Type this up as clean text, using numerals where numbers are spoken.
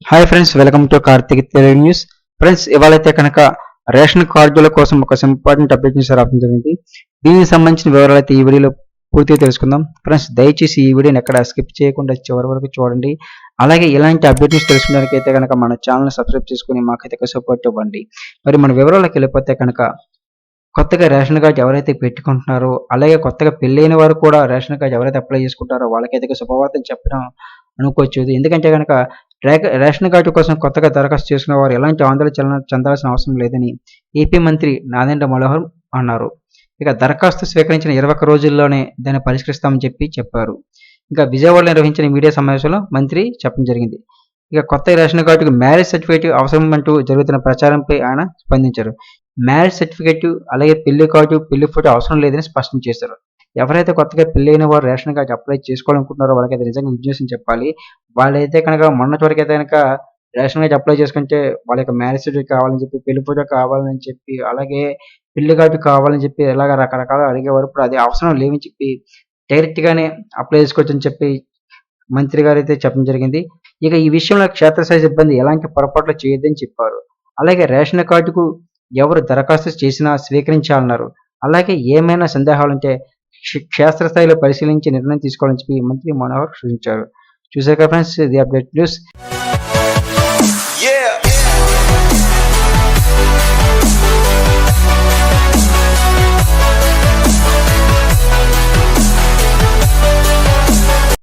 Hi friends, welcome to Karthik Telugu news. Friends, ఇవాళైతే కనుక ration కార్డుల కోసం ఒక ఇంపార్టెంట్ అప్డేట్ న్యూస్ రావడం జరిగింది. దీనికి సంబంధించిన వివరాలు అయితే ఈ వీడియోలో పూర్తిగా తెలుసుకుందాం. ఫ్రెండ్స్, దయచేసి ఈ వీడియోని ఎక్కడ స్కిప్ చేయకుండా చివరి వరకు చూడండి. అలాగే ఇలాంటి అప్డేట్ న్యూస్ తెలుసుకోవడానికి అయితే కనుక మన ఛానల్ సబ్స్క్రైబ్ చేసుకుని మాకైతే సపోర్ట్ ఇవ్వండి. మరి మన వివరాలకు వెళ్ళిపోతే కనుక కొత్తగా రేషన్ కార్డు ఎవరైతే పెట్టుకుంటున్నారో, అలాగే కొత్తగా పెళ్ళైన వారు కూడా రేషన్ కార్డు ఎవరైతే అప్లై చేసుకుంటారో వాళ్ళకైతే శుభవార్తను చెప్పడం అనుకోవచ్చు. ఎందుకంటే కనుక రేషన్ కార్డు కోసం కొత్తగా దరఖాస్తు చేసుకున్న వారు ఎలాంటి ఆందోళన చెందాల్సిన అవసరం లేదని ఏపీ మంత్రి నాదెండ్ల మనోహర్ అన్నారు. ఇక దరఖాస్తు స్వీకరించిన 21 రోజుల్లోనే దాన్ని పరిష్కరిస్తామని చెప్పారు. ఇంకా విజయవాడలో నిర్వహించిన మీడియా సమావేశంలో మంత్రి చెప్పడం జరిగింది. ఇక కొత్త రేషన్ కార్డుకు మ్యారేజ్ సర్టిఫికేట్ అవసరం అంటూ జరుగుతున్న ప్రచారంపై ఆయన స్పందించారు. మ్యారేజ్ సర్టిఫికేట్ అలాగే పెళ్లి కార్డు, పెళ్లి ఫోటో అవసరం లేదని స్పష్టం చేశారు. ఎవరైతే కొత్తగా పెళ్ళైన వారు రేషన్ కార్డు అప్లై చేసుకోవాలనుకుంటున్నారో వాళ్ళకైతే నిజంగా గుడ్ న్యూస్ అని చెప్పాలి. వాళ్ళైతే కనుక మొన్నటి వరకు అయితే కనుక రేషన్ కార్డు అప్లై చేసుకుంటే వాళ్ళ యొక్క మ్యారేజ్ సర్టిఫికేట్ కావాలని చెప్పి, పెళ్లి ఫోటో కావాలని చెప్పి, అలాగే పెళ్లి కార్డు కావాలని చెప్పి ఇలాగ రకరకాల అడిగేవారు. ఇప్పుడు అది అవసరం లేవని చెప్పి డైరెక్ట్గానే అప్లై చేసుకోవచ్చని చెప్పి మంత్రి గారు అయితే చెప్పడం జరిగింది. ఇక ఈ విషయంలో క్షేత్రస్థాయి సిబ్బంది ఎలాంటి పొరపాట్లు చేయొద్దని చెప్పారు. అలాగే రేషన్ కార్డుకు ఎవరు దరఖాస్తు చేసినా స్వీకరించాలన్నారు. అలాగే ఏమైనా సందేహాలుంటే క్షేత్రస్థాయిలో పరిశీలించి నిర్ణయం తీసుకోవాలని చెప్పి మంత్రి మనోహర్ సూచించారు. చూశారు కదా ఫ్రెండ్స్, ఇది అప్డేట్ న్యూస్.